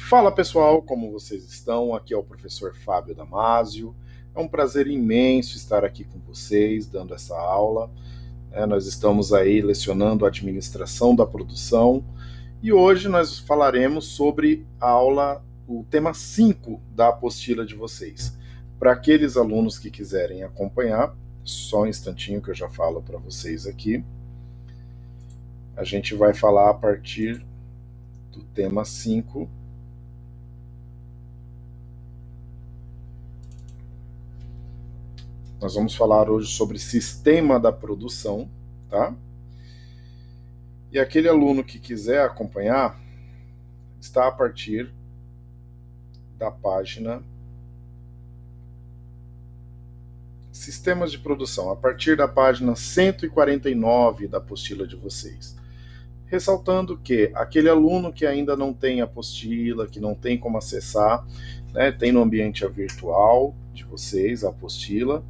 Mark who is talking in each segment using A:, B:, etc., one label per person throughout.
A: Fala pessoal, como vocês estão? Aqui é o professor Fábio Damasio. É um prazer imenso estar aqui com vocês, dando essa aula. Nós estamos aí lecionando a administração da produção e hoje nós falaremos sobre a aula, o tema 5 da apostila de vocês. Para aqueles alunos que quiserem acompanhar, só um instantinho que eu já falo para vocês aqui. A gente vai falar a partir do tema 5. Nós vamos falar hoje sobre sistema da produção, tá? E aquele aluno que quiser acompanhar, está a partir da página Sistemas de Produção, a partir da página 149 da apostila de vocês. Ressaltando que aquele aluno que ainda não tem apostila, que não tem como acessar, né, tem no ambiente virtual de vocês a apostila,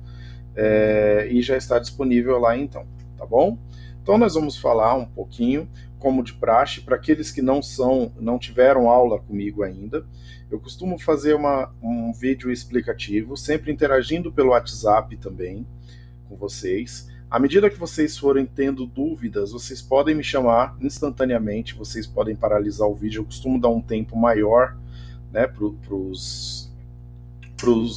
A: e já está disponível lá então, tá bom? Então nós vamos falar um pouquinho, como de praxe, para aqueles que não tiveram aula comigo ainda. Eu costumo fazer um vídeo explicativo, sempre interagindo pelo WhatsApp também com vocês. À medida que vocês forem tendo dúvidas, vocês podem me chamar instantaneamente, vocês podem paralisar o vídeo. Eu costumo dar um tempo maior, né, para os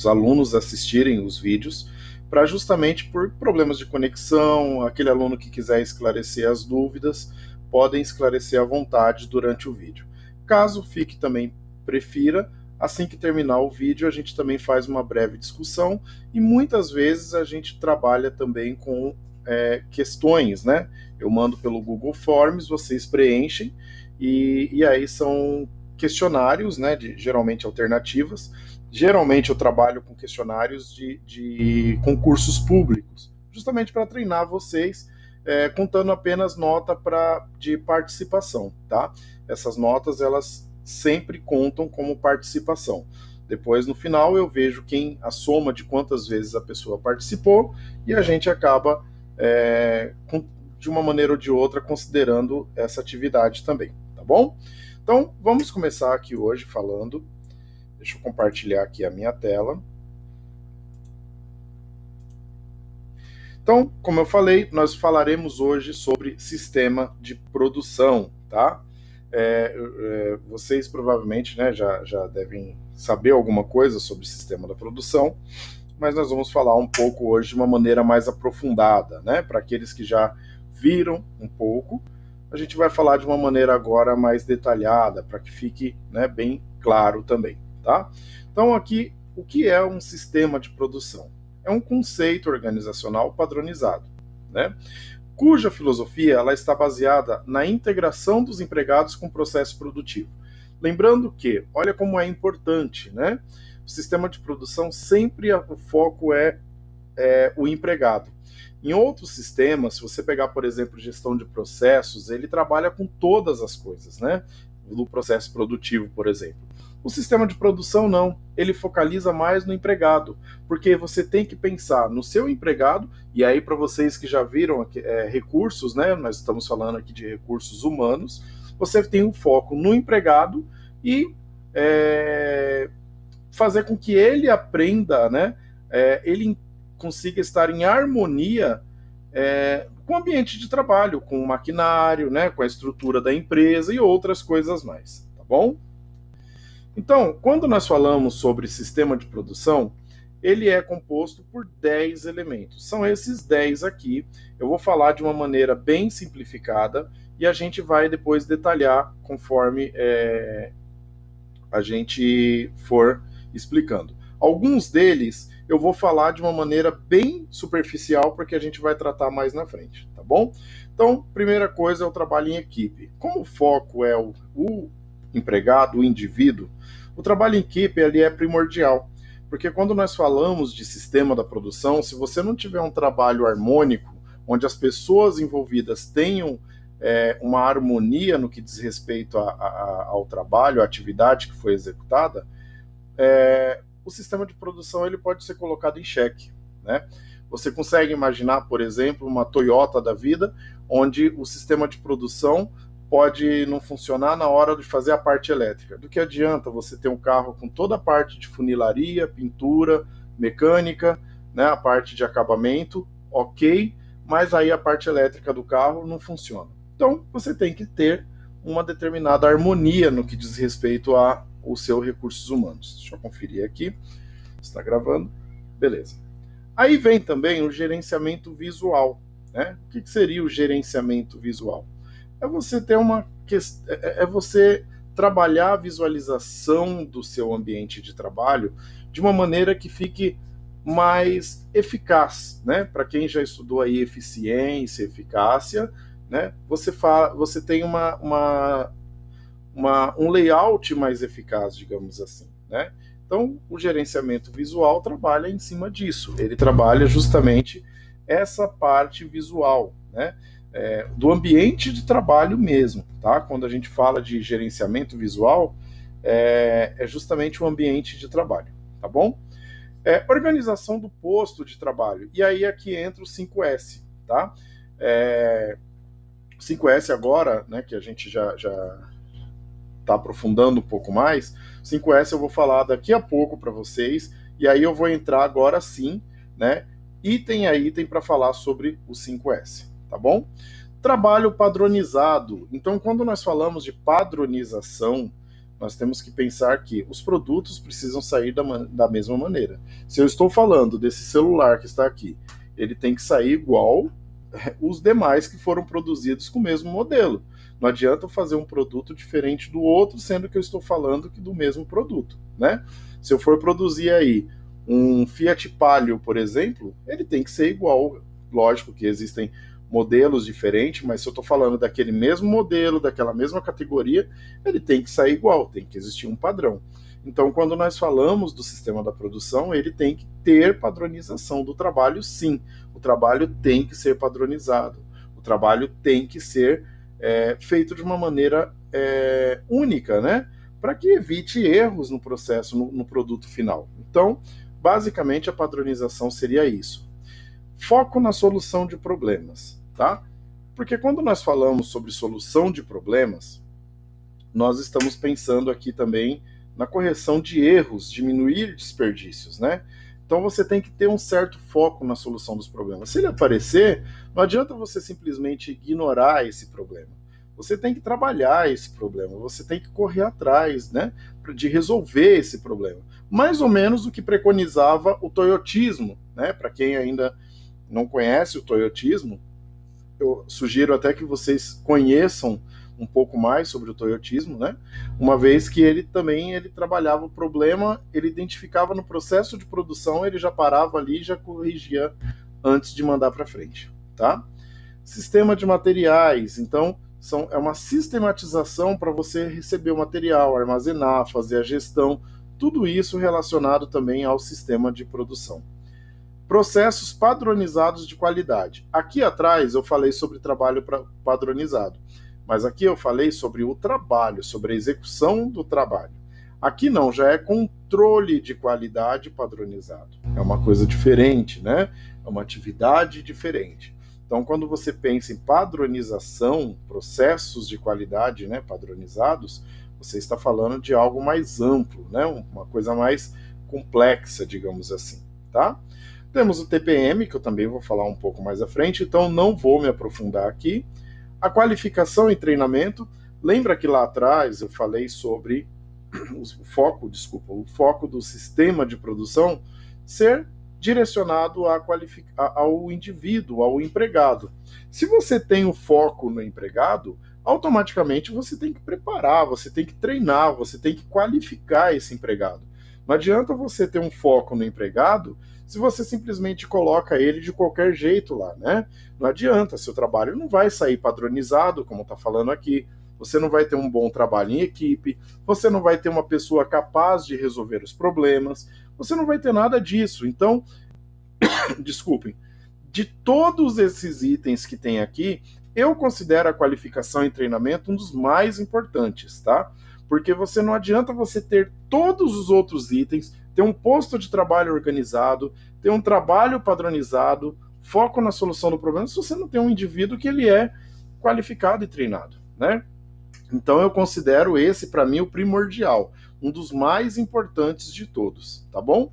A: alunos assistirem os vídeos, para justamente por problemas de conexão, aquele aluno que quiser esclarecer as dúvidas, podem esclarecer à vontade durante o vídeo. Caso fique também prefira, assim que terminar o vídeo, a gente também faz uma breve discussão e muitas vezes a gente trabalha também com questões, né? Eu mando pelo Google Forms, vocês preenchem e aí são questionários, né? Geralmente alternativas. Geralmente eu trabalho com questionários de concursos públicos, justamente para treinar vocês, contando apenas nota de participação, tá? Essas notas, elas sempre contam como participação. Depois, no final, eu vejo a soma de quantas vezes a pessoa participou e a gente acaba, de uma maneira ou de outra, considerando essa atividade também, tá bom? Então, vamos começar aqui hoje falando. Deixa eu compartilhar aqui a minha tela. Então, como eu falei, nós falaremos hoje sobre sistema de produção, tá? Vocês provavelmente, né, já devem saber alguma coisa sobre o sistema da produção, mas nós vamos falar um pouco hoje de uma maneira mais aprofundada, né? Para aqueles que já viram um pouco, a gente vai falar de uma maneira agora mais detalhada, para que fique, né, bem claro também, tá? Então aqui, o que é um sistema de produção? É um conceito organizacional padronizado, né? Cuja filosofia ela está baseada na integração dos empregados com o processo produtivo. Lembrando que, olha como é importante, né? O sistema de produção sempre o foco é o empregado. Em outros sistemas, se você pegar, por exemplo, gestão de processos, ele trabalha com todas as coisas, né? Do processo produtivo, por exemplo. O sistema de produção não, ele focaliza mais no empregado, porque você tem que pensar no seu empregado, e aí para vocês que já viram recursos, né, nós estamos falando aqui de recursos humanos, você tem um foco no empregado e fazer com que ele aprenda, né, ele consiga estar em harmonia com o ambiente de trabalho, com o maquinário, né, com a estrutura da empresa e outras coisas mais, tá bom? Então, quando nós falamos sobre sistema de produção, ele é composto por 10 elementos. São esses 10 aqui. Eu vou falar de uma maneira bem simplificada e a gente vai depois detalhar conforme a gente for explicando. Alguns deles eu vou falar de uma maneira bem superficial, porque a gente vai tratar mais na frente, tá bom? Então, primeira coisa é o trabalho em equipe. Como o foco é o empregado, o indivíduo, o trabalho em equipe ele é primordial, porque quando nós falamos de sistema da produção, se você não tiver um trabalho harmônico, onde as pessoas envolvidas tenham uma harmonia no que diz respeito ao trabalho, à atividade que foi executada, o sistema de produção ele pode ser colocado em xeque, né? Você consegue imaginar, por exemplo, uma Toyota da vida, onde o sistema de produção pode não funcionar na hora de fazer a parte elétrica. Do que adianta você ter um carro com toda a parte de funilaria, pintura, mecânica, né, a parte de acabamento, ok, mas aí a parte elétrica do carro não funciona. Então, você tem que ter uma determinada harmonia no que diz respeito aos seus recursos humanos. Deixa eu conferir aqui. Está gravando? Beleza. Aí vem também o gerenciamento visual, né? O que seria o gerenciamento visual? É você ter é você trabalhar a visualização do seu ambiente de trabalho de uma maneira que fique mais eficaz, né? Para quem já estudou aí eficiência, eficácia, né? Você tem um layout mais eficaz, digamos assim, né? Então, o gerenciamento visual trabalha em cima disso. Ele trabalha justamente essa parte visual, né? Do ambiente de trabalho mesmo, tá? Quando a gente fala de gerenciamento visual, é justamente o ambiente de trabalho, tá bom? Organização do posto de trabalho. E aí aqui entra o 5S, tá? O 5S agora, né, que a gente já está aprofundando um pouco mais, 5S eu vou falar daqui a pouco para vocês, e aí eu vou entrar agora sim, né, item a item para falar sobre o 5S, tá bom? Trabalho padronizado. Então, quando nós falamos de padronização, nós temos que pensar que os produtos precisam sair da mesma maneira. Se eu estou falando desse celular que está aqui, ele tem que sair igual os demais que foram produzidos com o mesmo modelo. Não adianta eu fazer um produto diferente do outro, sendo que eu estou falando que do mesmo produto, né? Se eu for produzir aí um Fiat Palio, por exemplo, ele tem que ser igual. Lógico que existem modelos diferentes, mas se eu estou falando daquele mesmo modelo, daquela mesma categoria, ele tem que sair igual, tem que existir um padrão. Então, quando nós falamos do sistema da produção, ele tem que ter padronização do trabalho, sim. O trabalho tem que ser padronizado. O trabalho tem que ser feito de uma maneira única, né? Para que evite erros no processo, no produto final. Então, basicamente, a padronização seria isso. Foco na solução de problemas, tá? Porque quando nós falamos sobre solução de problemas, nós estamos pensando aqui também na correção de erros, diminuir desperdícios, né? Então você tem que ter um certo foco na solução dos problemas. Se ele aparecer, não adianta você simplesmente ignorar esse problema. Você tem que trabalhar esse problema, você tem que correr atrás, né, de resolver esse problema. Mais ou menos o que preconizava o toyotismo, né? Para quem ainda não conhece o toyotismo, eu sugiro até que vocês conheçam um pouco mais sobre o toyotismo, né? Uma vez que ele trabalhava o problema, ele identificava no processo de produção, ele já parava ali e já corrigia antes de mandar para frente, tá? Sistema de materiais, então é uma sistematização para você receber o material, armazenar, fazer a gestão, tudo isso relacionado também ao sistema de produção. Processos padronizados de qualidade. Aqui atrás eu falei sobre trabalho padronizado, mas aqui eu falei sobre o trabalho, sobre a execução do trabalho. Aqui não, já é controle de qualidade padronizado. É uma coisa diferente, né? É uma atividade diferente. Então, quando você pensa em padronização, processos de qualidade, né, padronizados, você está falando de algo mais amplo, né? Uma coisa mais complexa, digamos assim, tá? Temos o TPM, que eu também vou falar um pouco mais à frente, então não vou me aprofundar aqui. A qualificação e treinamento, lembra que lá atrás eu falei sobre o foco do sistema de produção ser direcionado ao indivíduo, ao empregado. Se você tem o foco no empregado, automaticamente você tem que preparar, você tem que treinar, você tem que qualificar esse empregado. Não adianta você ter um foco no empregado se você simplesmente coloca ele de qualquer jeito lá, né? Não adianta, seu trabalho não vai sair padronizado, como está falando aqui, você não vai ter um bom trabalho em equipe, você não vai ter uma pessoa capaz de resolver os problemas, você não vai ter nada disso. Então, desculpem, de todos esses itens que tem aqui, eu considero a qualificação e treinamento um dos mais importantes, tá? Porque não adianta você ter todos os outros itens, ter um posto de trabalho organizado, ter um trabalho padronizado, foco na solução do problema, se você não tem um indivíduo que ele é qualificado e treinado, né? Então eu considero esse, para mim, o primordial, um dos mais importantes de todos, tá bom?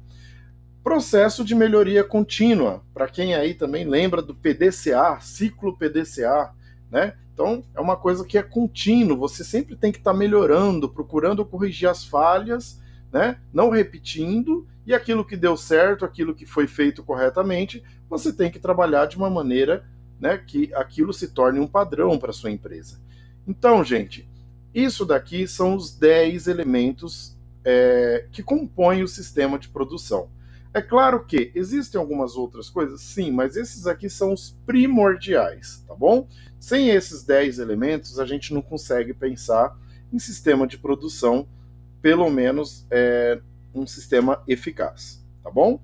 A: Processo de melhoria contínua, para quem aí também lembra do PDCA, ciclo PDCA, né? Então é uma coisa que é contínuo, você sempre tem que estar melhorando, procurando corrigir as falhas, né? Não repetindo, e aquilo que deu certo, aquilo que foi feito corretamente, você tem que trabalhar de uma maneira, né, que aquilo se torne um padrão para sua empresa. Então, gente, isso daqui são os 10 elementos que compõem o sistema de produção. É claro que existem algumas outras coisas, sim, mas esses aqui são os primordiais, tá bom? Sem esses 10 elementos, a gente não consegue pensar em sistema de produção, pelo menos um sistema eficaz, tá bom?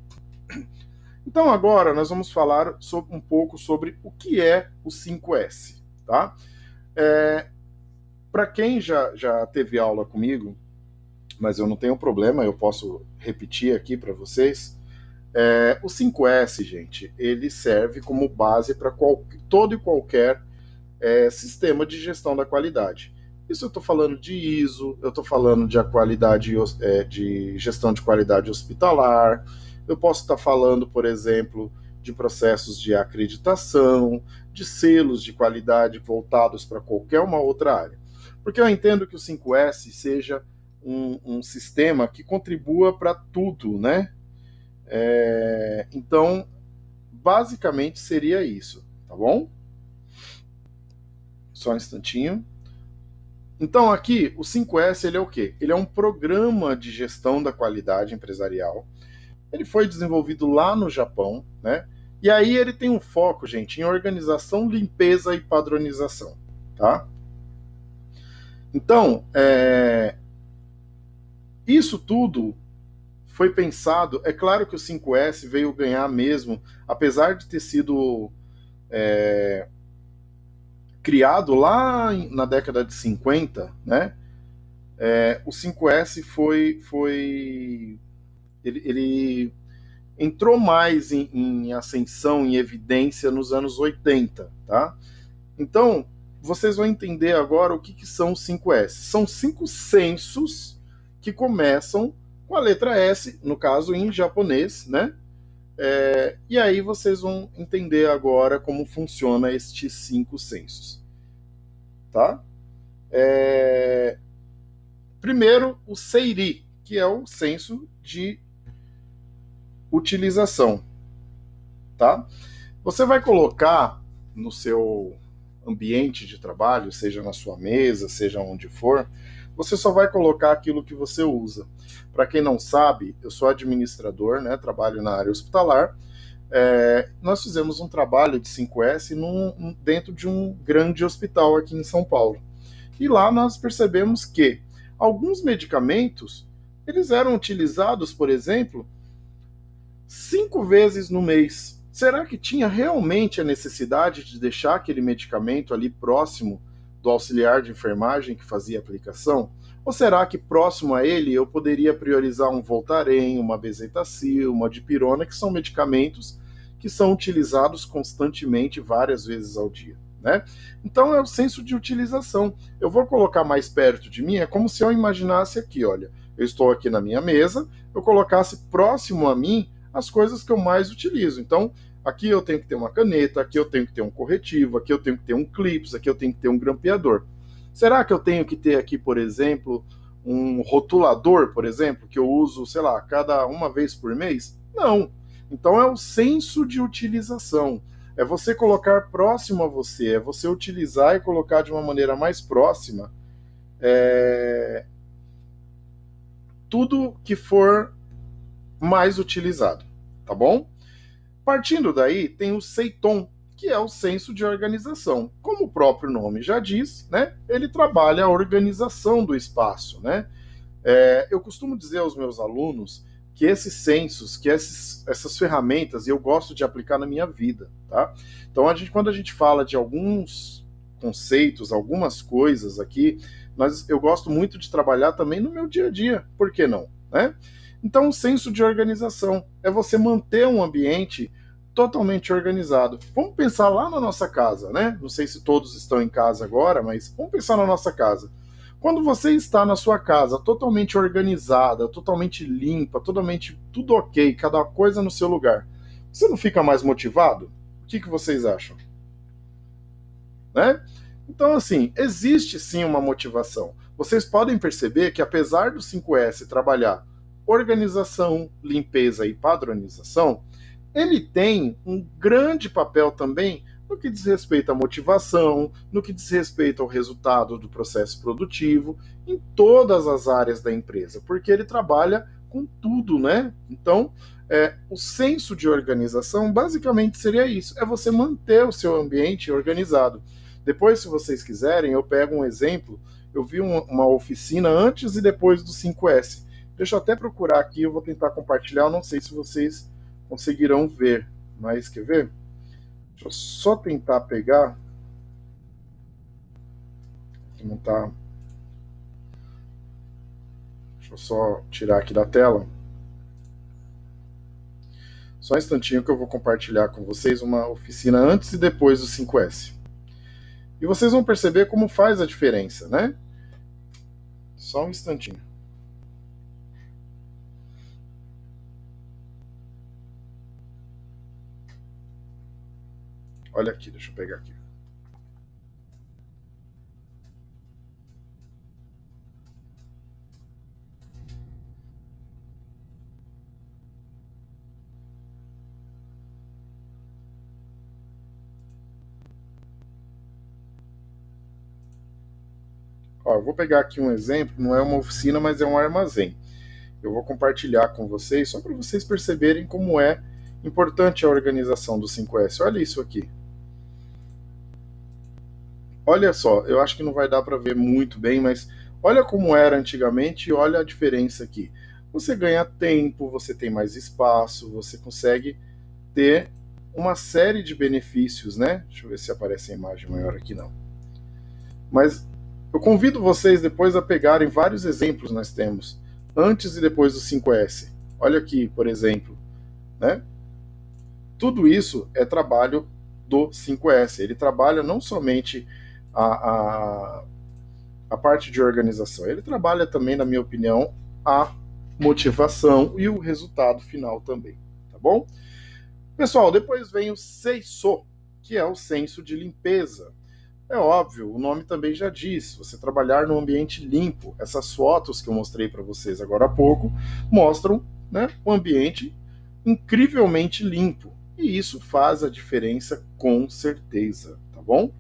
A: Então agora nós vamos falar um pouco sobre o que é o 5S, tá? Para quem já teve aula comigo, mas eu não tenho problema, eu posso repetir aqui para vocês. O 5S, gente, ele serve como base para todo e qualquer sistema de gestão da qualidade. Isso eu estou falando de ISO, eu estou falando de de gestão de qualidade hospitalar, eu posso estar falando, por exemplo, de processos de acreditação, de selos de qualidade voltados para qualquer uma outra área. Porque eu entendo que o 5S seja um sistema que contribua para tudo, né? Então, basicamente seria isso, tá bom? Só um instantinho. Então, aqui, o 5S, ele é o quê? Ele é um programa de gestão da qualidade empresarial. Ele foi desenvolvido lá no Japão, né? E aí ele tem um foco, gente, em organização, limpeza e padronização, tá? Então, isso tudo foi pensado. É claro que o 5S veio ganhar mesmo, apesar de ter sido criado lá na década de 50, né? O 5S ele entrou mais em ascensão, em evidência nos anos 80, tá? Então, vocês vão entender agora o que são os 5S. São 5 sensos que começam com a letra S, no caso em japonês, né? E aí vocês vão entender agora como funciona estes 5 sensos, tá? Primeiro, o Seiri, que é o senso de utilização, tá? Você vai colocar no seu ambiente de trabalho, seja na sua mesa, seja onde for, você só vai colocar aquilo que você usa. Para quem não sabe, eu sou administrador, né? Trabalho na área hospitalar. Nós fizemos um trabalho de 5S dentro de um grande hospital aqui em São Paulo. E lá nós percebemos que alguns medicamentos, eles eram utilizados, por exemplo, 5 vezes no mês. Será que tinha realmente a necessidade de deixar aquele medicamento ali próximo do auxiliar de enfermagem que fazia a aplicação? Ou será que próximo a ele eu poderia priorizar um Voltaren, uma Bezetacil, uma Dipirona, que são medicamentos que são utilizados constantemente várias vezes ao dia, né? Então é o senso de utilização. Eu vou colocar mais perto de mim, é como se eu imaginasse aqui, olha, eu estou aqui na minha mesa, eu colocasse próximo a mim as coisas que eu mais utilizo. Então, aqui eu tenho que ter uma caneta, aqui eu tenho que ter um corretivo, aqui eu tenho que ter um clips, aqui eu tenho que ter um grampeador. Será que eu tenho que ter aqui, por exemplo, um rotulador, por exemplo, que eu uso, sei lá, cada uma vez por mês? Não. Então é o senso de utilização. É você colocar próximo a você, é você utilizar e colocar de uma maneira mais próxima tudo que for mais utilizado, tá bom? Partindo daí, tem o Seiton, que é o senso de organização. Como o próprio nome já diz, né, ele trabalha a organização do espaço, né? Eu costumo dizer aos meus alunos que esses sensos, que essas ferramentas, eu gosto de aplicar na minha vida, tá? Então, quando a gente fala de alguns conceitos, algumas coisas aqui, eu gosto muito de trabalhar também no meu dia a dia, por que não, né? Então, o senso de organização é você manter um ambiente totalmente organizado. Vamos pensar lá na nossa casa, né? Não sei se todos estão em casa agora, mas vamos pensar na nossa casa. Quando você está na sua casa totalmente organizada, totalmente limpa, totalmente tudo ok, cada coisa no seu lugar, você não fica mais motivado? O que vocês acham? Né? Então, assim, existe sim uma motivação. Vocês podem perceber que, apesar do 5S trabalhar organização, limpeza e padronização, ele tem um grande papel também no que diz respeito à motivação, no que diz respeito ao resultado do processo produtivo, em todas as áreas da empresa, porque ele trabalha com tudo, né? Então, o senso de organização basicamente seria isso: é você manter o seu ambiente organizado. Depois, se vocês quiserem, eu pego um exemplo. Eu vi uma oficina antes e depois do 5S. Deixa eu até procurar aqui, eu vou tentar compartilhar. Eu não sei se vocês conseguirão ver, mas quer ver? Deixa eu só tentar pegar. Não tá. Deixa eu só tirar aqui da tela. Só um instantinho que eu vou compartilhar com vocês uma oficina antes e depois do 5S. E vocês vão perceber como faz a diferença, né? Só um instantinho. Olha aqui, deixa eu pegar aqui. Ó, eu vou pegar aqui um exemplo, não é uma oficina, mas é um armazém. Eu vou compartilhar com vocês, só para vocês perceberem como é importante a organização do 5S. Olha isso aqui. Olha só, eu acho que não vai dar para ver muito bem, mas olha como era antigamente e olha a diferença aqui. Você ganha tempo, você tem mais espaço, você consegue ter uma série de benefícios, né? Deixa eu ver se aparece a imagem maior aqui, não. Mas eu convido vocês depois a pegarem vários exemplos que nós temos, antes e depois do 5S. Olha aqui, por exemplo, né? Tudo isso é trabalho do 5S. Ele trabalha não somente a, a parte de organização, ele trabalha também, na minha opinião, a motivação e o resultado final também, tá bom? Pessoal, depois vem o Seiso, que é o senso de limpeza. É óbvio, o nome também já diz, você trabalhar num ambiente limpo. Essas fotos que eu mostrei para vocês agora há pouco mostram, né, um ambiente incrivelmente limpo. E isso faz a diferença com certeza, tá bom?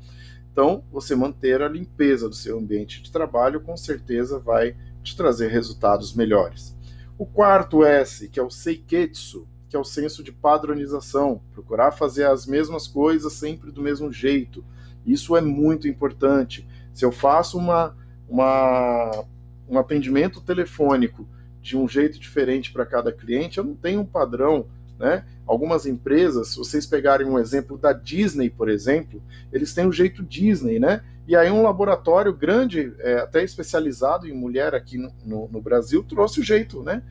A: Então, você manter a limpeza do seu ambiente de trabalho com certeza vai te trazer resultados melhores. O quarto S, que é o Seiketsu, que é o senso de padronização, procurar fazer as mesmas coisas sempre do mesmo jeito. Isso é muito importante. Se eu faço um atendimento telefônico de um jeito diferente para cada cliente, eu não tenho um padrão, né? Algumas empresas, se vocês pegarem um exemplo da Disney, por exemplo, eles têm o jeito Disney, né? E aí um laboratório grande, até especializado em mulher aqui no Brasil, trouxe o jeito, né?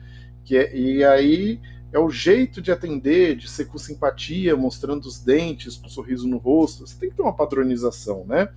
A: E aí é o jeito de atender, de ser com simpatia, mostrando os dentes, com um sorriso no rosto. Você tem que ter uma padronização, né?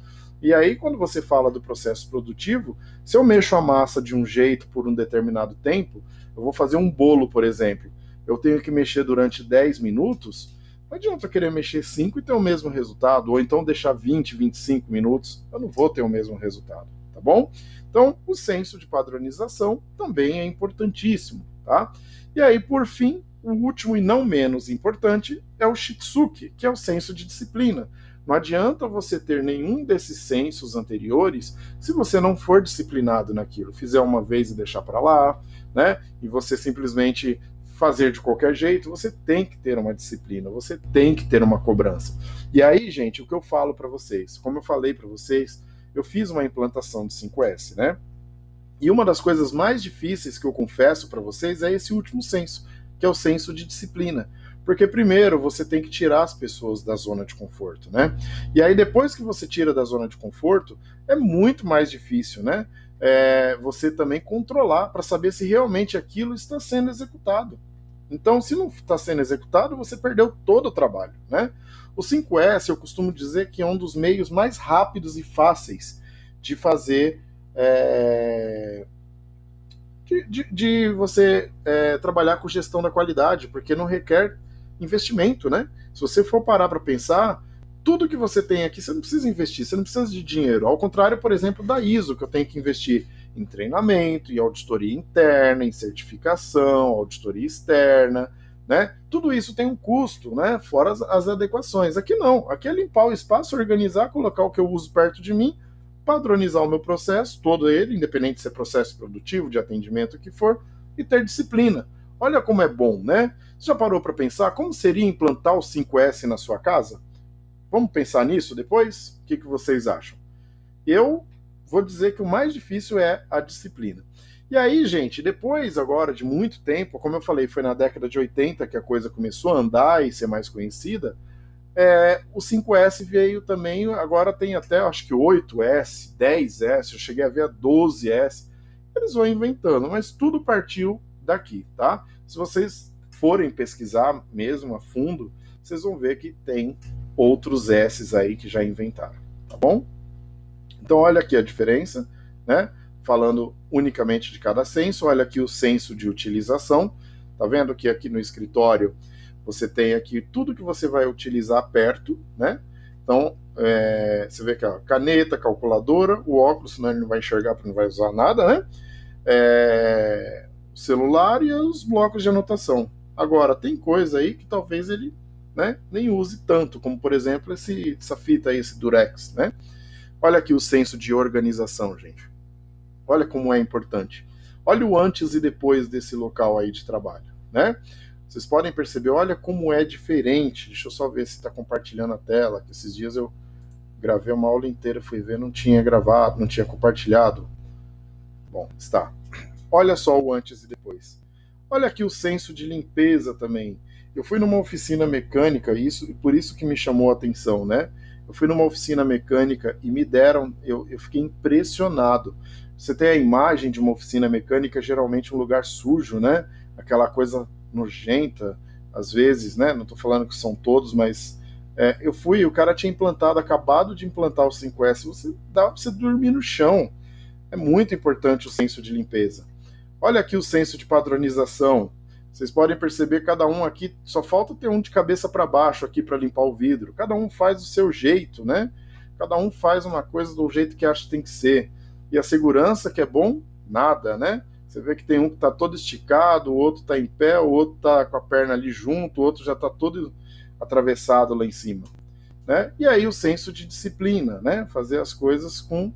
A: E aí, quando você fala do processo produtivo, se eu mexo a massa de um jeito por um determinado tempo, eu vou fazer um bolo, por exemplo. Eu tenho que mexer durante 10 minutos, não adianta eu querer mexer 5 e ter o mesmo resultado, ou então deixar 20, 25 minutos, eu não vou ter o mesmo resultado, tá bom? Então, o senso de padronização também é importantíssimo, tá? E aí, por fim, o último e não menos importante é o Shitsuki, que é o senso de disciplina. Não adianta você ter nenhum desses sensos anteriores se você não for disciplinado naquilo. Fizer uma vez e deixar para lá, né? E você simplesmente fazer de qualquer jeito, você tem que ter uma disciplina, você tem que ter uma cobrança. E aí, gente, o que eu falo para vocês, como eu falei para vocês, eu fiz uma implantação de 5S, né? E uma das coisas mais difíceis que eu confesso para vocês é esse último senso, que é o senso de disciplina. Porque primeiro você tem que tirar as pessoas da zona de conforto, né? E aí depois que você tira da zona de conforto, é muito mais difícil, né? Você também controlar para saber se realmente aquilo está sendo executado. Então, se não está sendo executado, você perdeu todo o trabalho, né? O 5S, eu costumo dizer que é um dos meios mais rápidos e fáceis de fazer de você trabalhar com gestão da qualidade, porque não requer investimento, né? Se você for parar para pensar, tudo que você tem aqui, você não precisa investir, você não precisa de dinheiro. Ao contrário, por exemplo, da ISO, que eu tenho que investir em treinamento, em auditoria interna, em certificação, auditoria externa, né? Tudo isso tem um custo, né? Fora as adequações. Aqui não, aqui é limpar o espaço, organizar, colocar o que eu uso perto de mim, padronizar o meu processo, todo ele, independente se é processo produtivo, de atendimento, o que for, e ter disciplina. Olha como é bom, né? Você já parou para pensar como seria implantar o 5S na sua casa? Vamos pensar nisso depois? O que vocês acham? Eu vou dizer que o mais difícil é a disciplina. E aí, gente, depois agora de muito tempo, como eu falei, foi na década de 80 que a coisa começou a andar e ser mais conhecida, o 5S veio também, agora tem até acho que 8S, 10S, eu cheguei a ver a 12S. Eles vão inventando, mas tudo partiu daqui, tá? Se vocês forem pesquisar mesmo a fundo, vocês vão ver que tem outros S's aí que já inventaram, tá bom? Então olha aqui a diferença, né? Falando unicamente de cada senso, olha aqui o senso de utilização. Tá vendo que aqui no escritório você tem aqui tudo que você vai utilizar perto, né? Então, você vê que a caneta, calculadora, o óculos, senão ele não vai enxergar porque não vai usar nada, né? O celular e os blocos de anotação. Agora, tem coisa aí que talvez ele, né, nem use tanto, como por exemplo essa fita aí, esse Durex, né? Olha aqui o senso de organização, gente. Olha como é importante. Olha o antes e depois desse local aí de trabalho, né? Vocês podem perceber, olha como é diferente. Deixa eu só ver se está compartilhando a tela, que esses dias eu gravei uma aula inteira, fui ver, não tinha gravado, não tinha compartilhado. Bom, está. Olha só o antes e depois. Olha aqui o senso de limpeza também. Eu fui numa oficina mecânica, por isso que me chamou a atenção, né? Eu fui numa oficina mecânica e me deram, eu fiquei impressionado. Você tem a imagem de uma oficina mecânica, geralmente um lugar sujo, né? Aquela coisa nojenta, às vezes, né? Não estou falando que são todos, mas eu fui, o cara tinha acabado de implantar o 5S, dá para você dormir no chão. É muito importante o senso de limpeza. Olha aqui o senso de padronização. Vocês podem perceber, cada um aqui, só falta ter um de cabeça para baixo aqui para limpar o vidro. Cada um faz do seu jeito, né? Cada um faz uma coisa do jeito que acha que tem que ser. E a segurança, que é bom, nada, né? Você vê que tem um que está todo esticado, o outro está em pé, o outro está com a perna ali junto, o outro já está todo atravessado lá em cima, né? E aí o senso de disciplina, né? Fazer as coisas com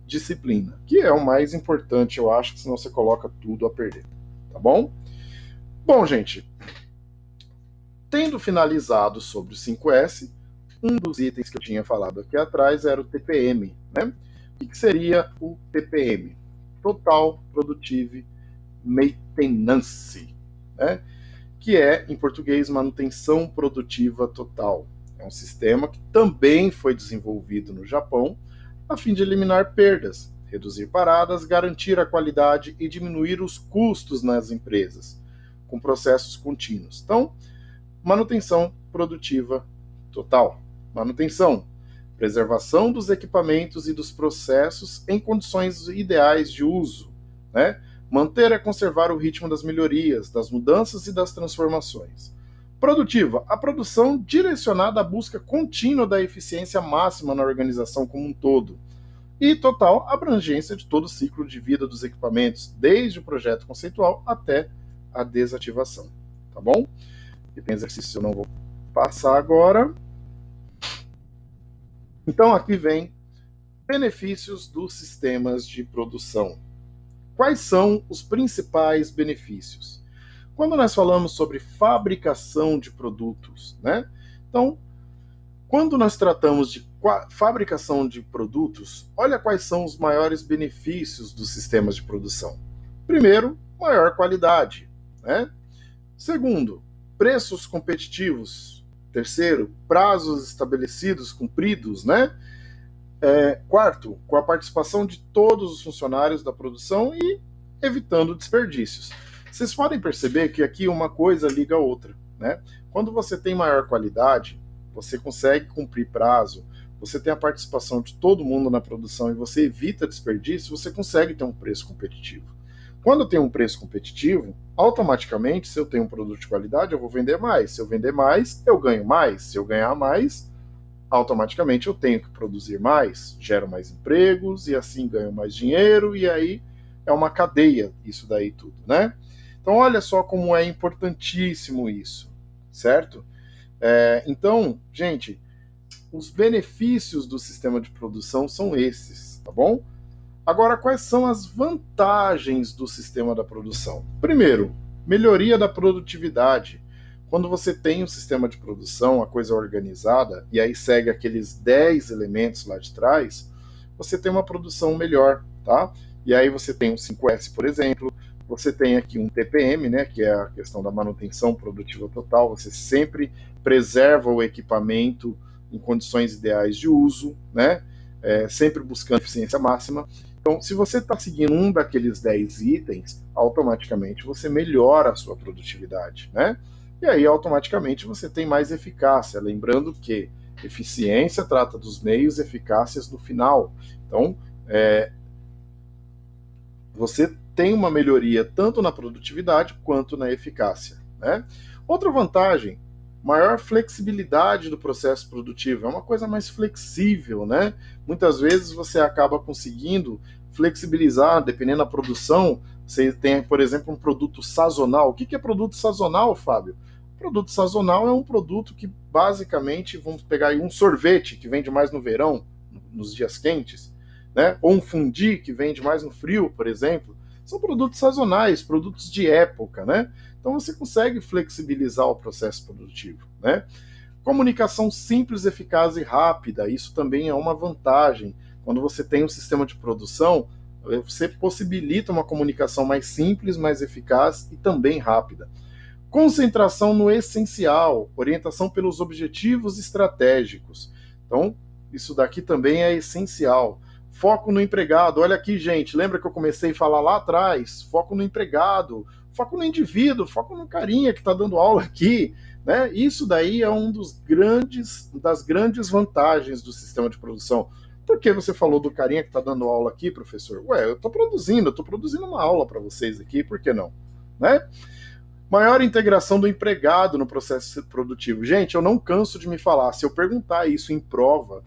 A: disciplina, que é o mais importante, eu acho, que senão você coloca tudo a perder, tá bom? Bom, gente, tendo finalizado sobre o 5S, um dos itens que eu tinha falado aqui atrás era o TPM, né? O que seria o TPM? Total Productive Maintenance, né? Que é, em português, manutenção produtiva total. É um sistema que também foi desenvolvido no Japão a fim de eliminar perdas, reduzir paradas, garantir a qualidade e diminuir os custos nas empresas, com processos contínuos. Então, manutenção produtiva total. Manutenção, preservação dos equipamentos e dos processos em condições ideais de uso, né? Manter e conservar o ritmo das melhorias, das mudanças e das transformações. Produtiva, a produção direcionada à busca contínua da eficiência máxima na organização como um todo. E total, abrangência de todo o ciclo de vida dos equipamentos, desde o projeto conceitual até a desativação. Tá bom? E tem exercício que eu não vou passar agora. Então aqui vem benefícios dos sistemas de produção. Quais são os principais benefícios? Quando nós falamos sobre fabricação de produtos, né? Então, quando nós tratamos de fabricação de produtos, olha quais são os maiores benefícios dos sistemas de produção. Primeiro, maior qualidade, né? Segundo, preços competitivos. Terceiro, prazos estabelecidos, cumpridos, né? Quarto, com a participação de todos os funcionários da produção e evitando desperdícios. Vocês podem perceber que aqui uma coisa liga a outra, né? Quando você tem maior qualidade, você consegue cumprir prazo, você tem a participação de todo mundo na produção e você evita desperdício, você consegue ter um preço competitivo. Quando eu tenho um preço competitivo, automaticamente, se eu tenho um produto de qualidade, eu vou vender mais. Se eu vender mais, eu ganho mais. Se eu ganhar mais, automaticamente eu tenho que produzir mais, gero mais empregos e assim ganho mais dinheiro e aí é uma cadeia isso daí tudo, né? Então olha só como é importantíssimo isso, certo? Então, gente, os benefícios do sistema de produção são esses, tá bom? Agora, quais são as vantagens do sistema da produção? Primeiro, melhoria da produtividade. Quando você tem um sistema de produção, a coisa organizada, e aí segue aqueles 10 elementos lá de trás, você tem uma produção melhor, tá? E aí você tem um 5S, por exemplo, você tem aqui um TPM, né, que é a questão da manutenção produtiva total, você sempre preserva o equipamento em condições ideais de uso, né? Sempre buscando eficiência máxima. Então, se você está seguindo um daqueles 10 itens, automaticamente você melhora a sua produtividade, né? E aí, automaticamente, você tem mais eficácia. Lembrando que eficiência trata dos meios, eficácias no final. Então, você tem uma melhoria tanto na produtividade quanto na eficácia, né? Outra vantagem, maior flexibilidade do processo produtivo, é uma coisa mais flexível, né? Muitas vezes você acaba conseguindo flexibilizar, dependendo da produção. Você tem, por exemplo, um produto sazonal. O que é produto sazonal, Fábio? Produto sazonal é um produto que, basicamente, vamos pegar aí um sorvete, que vende mais no verão, nos dias quentes, né? Ou um fundi, que vende mais no frio, por exemplo. São produtos sazonais, produtos de época, né? Então você consegue flexibilizar o processo produtivo, né? Comunicação simples, eficaz e rápida, isso também é uma vantagem. Quando você tem um sistema de produção, você possibilita uma comunicação mais simples, mais eficaz e também rápida. Concentração no essencial, orientação pelos objetivos estratégicos. Então, isso daqui também é essencial. Foco no empregado. Olha aqui, gente, lembra que eu comecei a falar lá atrás? Foco no empregado, foco no indivíduo, foco no carinha que está dando aula aqui, né? Isso daí é das grandes vantagens do sistema de produção. Por que você falou do carinha que está dando aula aqui, professor? Ué, eu estou produzindo uma aula para vocês aqui, por que não? Né? Maior integração do empregado no processo produtivo. Gente, eu não canso de me falar, se eu perguntar isso em prova,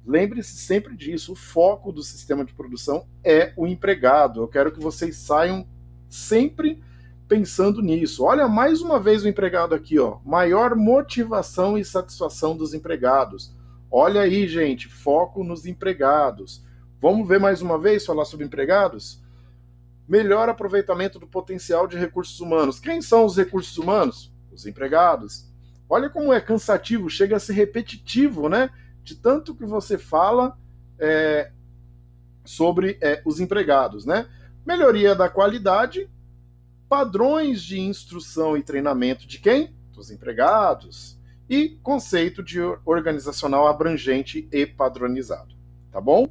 A: lembre-se sempre disso, o foco do sistema de produção é o empregado. Eu quero que vocês saiam sempre pensando nisso. Olha, mais uma vez o empregado aqui, ó. Maior motivação e satisfação dos empregados. Olha aí, gente, foco nos empregados. Vamos ver mais uma vez falar sobre empregados? Melhor aproveitamento do potencial de recursos humanos. Quem são os recursos humanos? Os empregados. Olha como é cansativo, chega a ser repetitivo, né? De tanto que você fala sobre os empregados, né? Melhoria da qualidade, padrões de instrução e treinamento de quem? Dos empregados. E conceito de organizacional abrangente e padronizado. Tá bom?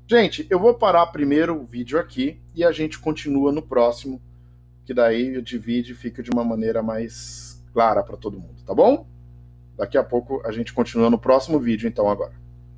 A: Gente, eu vou parar primeiro o vídeo aqui e a gente continua no próximo, que daí divide e fica de uma maneira mais clara para todo mundo, tá bom? Daqui a pouco a gente continua no próximo vídeo, então, agora.